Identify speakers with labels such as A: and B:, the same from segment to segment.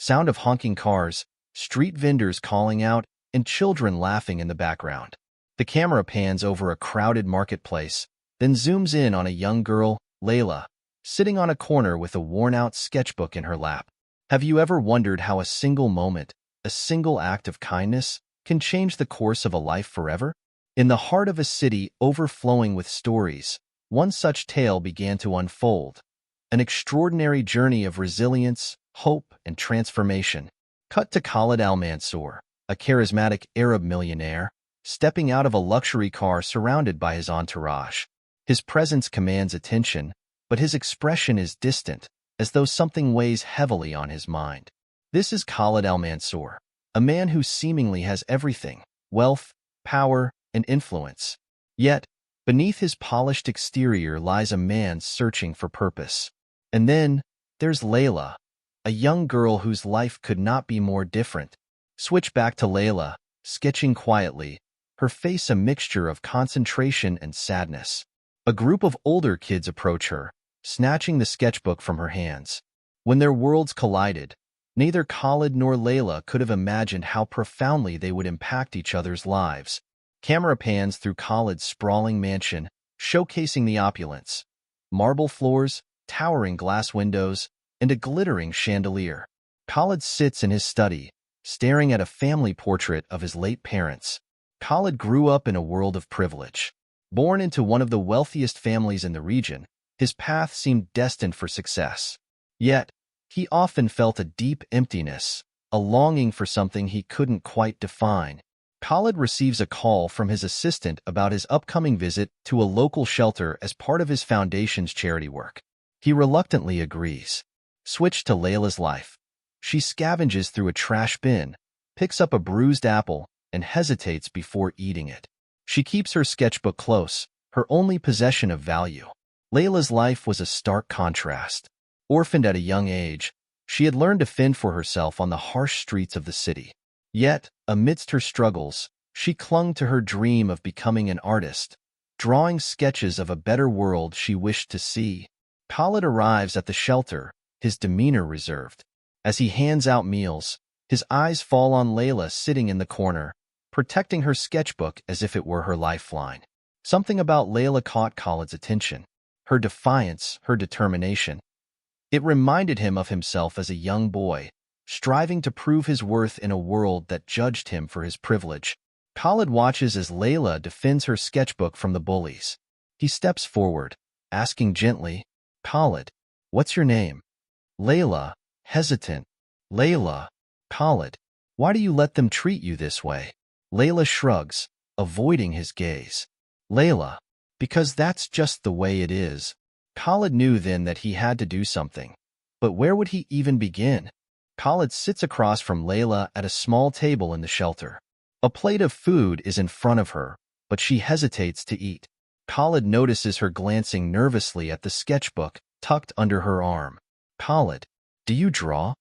A: Sound of honking cars, street vendors calling out, and children laughing in the background. The camera pans over a crowded marketplace, then zooms in on a young girl, Layla, sitting on a corner with a worn-out sketchbook in her lap. Have you ever wondered how a single moment, a single act of kindness, can change the course of a life forever? In the heart of a city overflowing with stories, one such tale began to unfold, an extraordinary journey of resilience, hope, and transformation. Cut to Khalid al-Mansour, a charismatic Arab millionaire, stepping out of a luxury car surrounded by his entourage. His presence commands attention, but his expression is distant, as though something weighs heavily on his mind. This is Khalid al-Mansour, a man who seemingly has everything: wealth, power, and influence. Yet, beneath his polished exterior lies a man searching for purpose. And then, there's Layla, a young girl whose life could not be more different. Switch back to Layla, sketching quietly, her face a mixture of concentration and sadness. A group of older kids approach her, snatching the sketchbook from her hands. When their worlds collided, neither Khalid nor Layla could have imagined how profoundly they would impact each other's lives. Camera pans through Khalid's sprawling mansion, showcasing the opulence: marble floors, towering glass windows, and a glittering chandelier. Khalid sits in his study, staring at a family portrait of his late parents. Khalid grew up in a world of privilege. Born into one of the wealthiest families in the region, his path seemed destined for success. Yet, he often felt a deep emptiness, a longing for something he couldn't quite define. Khalid receives a call from his assistant about his upcoming visit to a local shelter as part of his foundation's charity work. He reluctantly agrees. Switch to Layla's life. She scavenges through a trash bin, picks up a bruised apple, and hesitates before eating it. She keeps her sketchbook close, her only possession of value. Layla's life was a stark contrast. Orphaned at a young age, she had learned to fend for herself on the harsh streets of the city. Yet, amidst her struggles, she clung to her dream of becoming an artist, drawing sketches of a better world she wished to see. Khalid arrives at the shelter, his demeanor reserved. As he hands out meals, his eyes fall on Layla sitting in the corner, protecting her sketchbook as if it were her lifeline. Something about Layla caught Khalid's attention: her defiance, her determination. It reminded him of himself as a young boy, striving to prove his worth in a world that judged him for his privilege. Khalid watches as Layla defends her sketchbook from the bullies. He steps forward, asking gently, "Khalid, what's your name?" Layla, hesitant. "Layla." "Khalid, why do you let them treat you this way?" Layla shrugs, avoiding his gaze. "Layla, because that's just the way it is." Khalid knew then that he had to do something. But where would he even begin? Khalid sits across from Layla at a small table in the shelter. A plate of food is in front of her, but she hesitates to eat. Khalid notices her glancing nervously at the sketchbook tucked under her arm. "Khalid, do you draw?"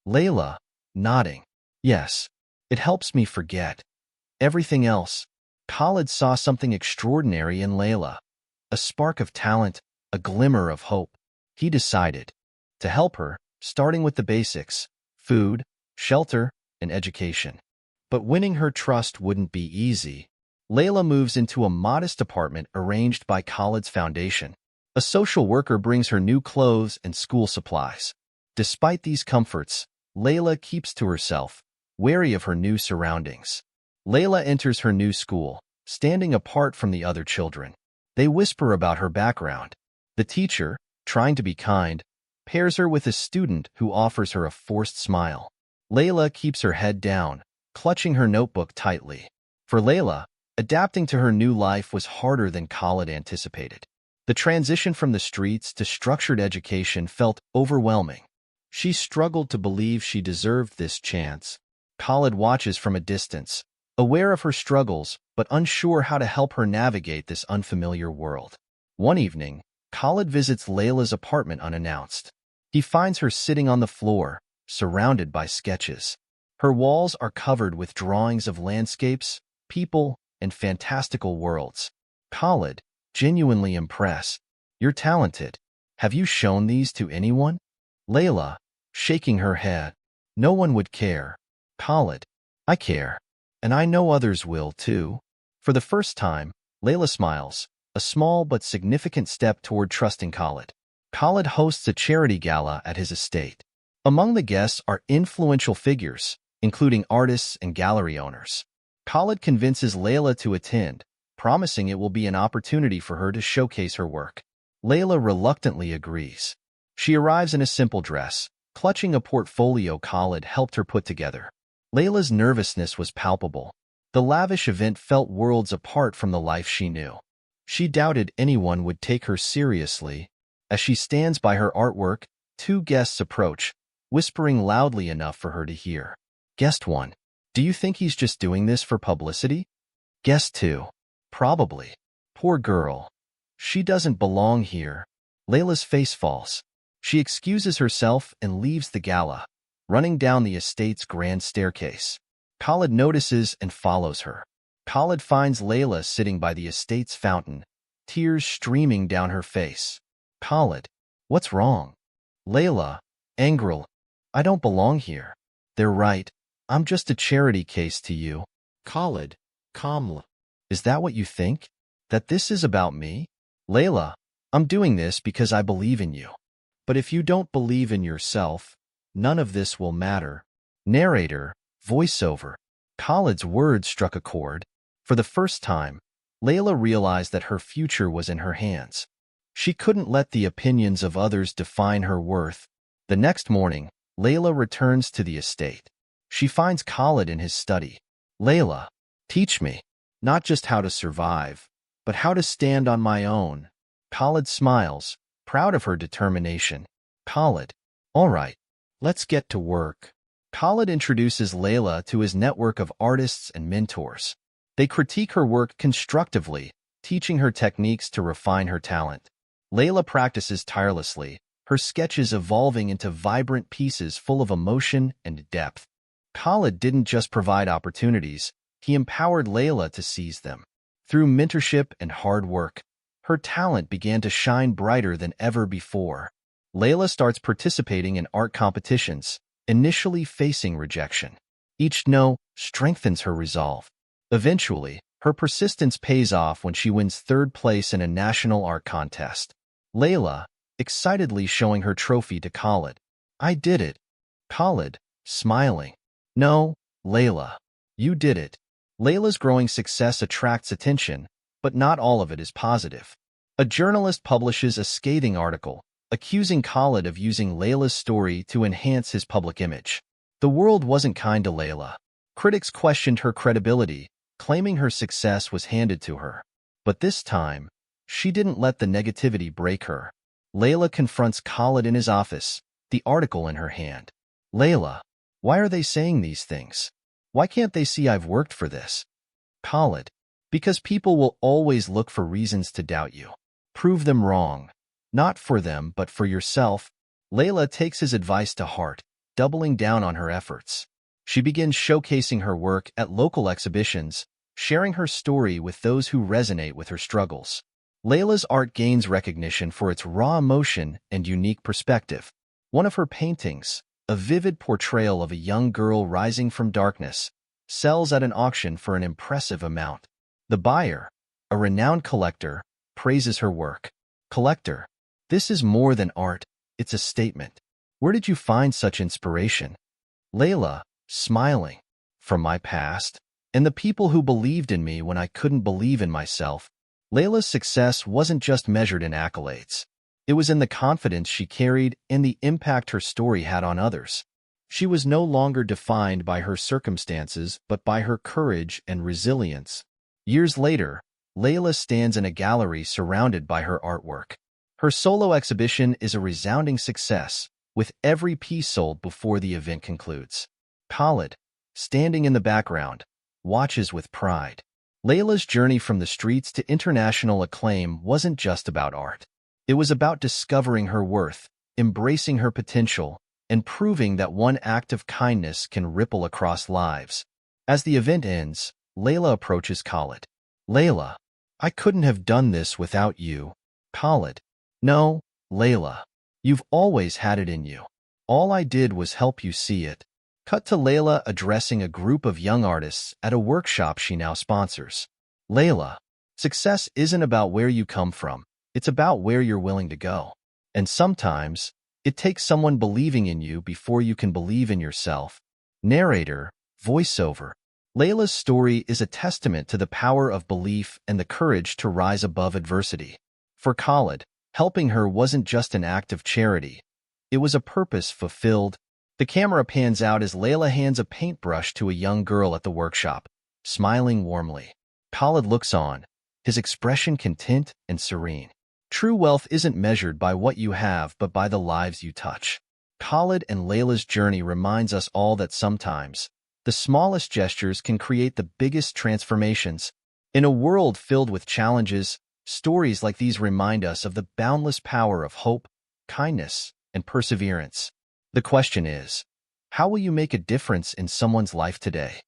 A: Layla, nodding. "Yes. It helps me forget everything else." Khalid saw something extraordinary in Layla. A spark of talent, a glimmer of hope. He decided to help her, starting with the basics: food, shelter, and education. But winning her trust wouldn't be easy. Layla moves into a modest apartment arranged by Khalid's foundation. A social worker brings her new clothes and school supplies. Despite these comforts, Layla keeps to herself, wary of her new surroundings. Layla enters her new school, standing apart from the other children. They whisper about her background. The teacher, trying to be kind, pairs her with a student who offers her a forced smile. Layla keeps her head down, clutching her notebook tightly. For Layla, adapting to her new life was harder than Khalid anticipated. The transition from the streets to structured education felt overwhelming. She struggled to believe she deserved this chance. Khalid watches from a distance, aware of her struggles, but unsure how to help her navigate this unfamiliar world. One evening, Khalid visits Layla's apartment unannounced. He finds her sitting on the floor, surrounded by sketches. Her walls are covered with drawings of landscapes, people, and fantastical worlds. Khalid, genuinely impressed. "You're talented. Have you shown these to anyone?" Layla, shaking her head. No one would care. Khalid, I care. And I know others will, too. For the first time, Layla smiles, a small but significant step toward trusting Khalid. Khalid hosts a charity gala at his estate. Among the guests are influential figures, including artists and gallery owners. Khalid convinces Layla to attend, promising it will be an opportunity for her to showcase her work. Layla reluctantly agrees. She arrives in a simple dress, clutching a portfolio Khalid helped her put together. Layla's nervousness was palpable. The lavish event felt worlds apart from the life she knew. She doubted anyone would take her seriously. As she stands by her artwork, two guests approach, whispering loudly enough for her to hear. Guest 1. Do you think he's just doing this for publicity? Guest 2. Probably. Poor girl. She doesn't belong here. Layla's face falls. She excuses herself and leaves the gala, running down the estate's grand staircase. Khalid notices and follows her. Khalid finds Layla sitting by the estate's fountain, tears streaming down her face. Khalid, what's wrong? Layla, angrily, I don't belong here. They're right. I'm just a charity case to you. Khalid, calmly, is that what you think? That this is about me? Layla, I'm doing this because I believe in you. But if you don't believe in yourself, none of this will matter. Narrator, voiceover. Khalid's words struck a chord. For the first time, Layla realized that her future was in her hands. She couldn't let the opinions of others define her worth. The next morning, Layla returns to the estate. She finds Khalid in his study. Layla, teach me, not just how to survive, but how to stand on my own. Khalid smiles, proud of her determination. Khalid, all right, let's get to work. Khalid introduces Layla to his network of artists and mentors. They critique her work constructively, teaching her techniques to refine her talent. Layla practices tirelessly, her sketches evolving into vibrant pieces full of emotion and depth. Khalid didn't just provide opportunities, he empowered Layla to seize them. Through mentorship and hard work, her talent began to shine brighter than ever before. Layla starts participating in art competitions, initially facing rejection. Each no strengthens her resolve. Eventually, her persistence pays off when she wins third place in a national art contest. Layla, excitedly showing her trophy to Khalid. I did it. Khalid, smiling. No, Layla, you did it. Layla's growing success attracts attention, but not all of it is positive. A journalist publishes a scathing article, accusing Khalid of using Layla's story to enhance his public image. The world wasn't kind to Layla. Critics questioned her credibility, claiming her success was handed to her. But this time, she didn't let the negativity break her. Layla confronts Khalid in his office, the article in her hand. Layla, why are they saying these things? Why can't they see I've worked for this? Khalid, because people will always look for reasons to doubt you. Prove them wrong. Not for them, but for yourself. Layla takes his advice to heart, doubling down on her efforts. She begins showcasing her work at local exhibitions, sharing her story with those who resonate with her struggles. Layla's art gains recognition for its raw emotion and unique perspective. One of her paintings, a vivid portrayal of a young girl rising from darkness, sells at an auction for an impressive amount. The buyer, a renowned collector, praises her work. Collector, this is more than art, it's a statement. Where did you find such inspiration? Layla, smiling. From my past, and the people who believed in me when I couldn't believe in myself. Layla's success wasn't just measured in accolades. It was in the confidence she carried and the impact her story had on others. She was no longer defined by her circumstances, but by her courage and resilience. Years later, Layla stands in a gallery surrounded by her artwork. Her solo exhibition is a resounding success, with every piece sold before the event concludes. Khalid, standing in the background, watches with pride. Layla's journey from the streets to international acclaim wasn't just about art. It was about discovering her worth, embracing her potential, and proving that one act of kindness can ripple across lives. As the event ends, Layla approaches Khalid. Layla, I couldn't have done this without you. Khalid, no, Layla, you've always had it in you. All I did was help you see it. Cut to Layla addressing a group of young artists at a workshop she now sponsors. Layla, success isn't about where you come from. It's about where you're willing to go. And sometimes, it takes someone believing in you before you can believe in yourself. Narrator, voiceover. Layla's story is a testament to the power of belief and the courage to rise above adversity. For Khalid, helping her wasn't just an act of charity. It was a purpose fulfilled. The camera pans out as Layla hands a paintbrush to a young girl at the workshop, smiling warmly. Khalid looks on, his expression content and serene. True wealth isn't measured by what you have but by the lives you touch. Khalid and Layla's journey reminds us all that sometimes, the smallest gestures can create the biggest transformations. In a world filled with challenges, stories like these remind us of the boundless power of hope, kindness, and perseverance. The question is, how will you make a difference in someone's life today?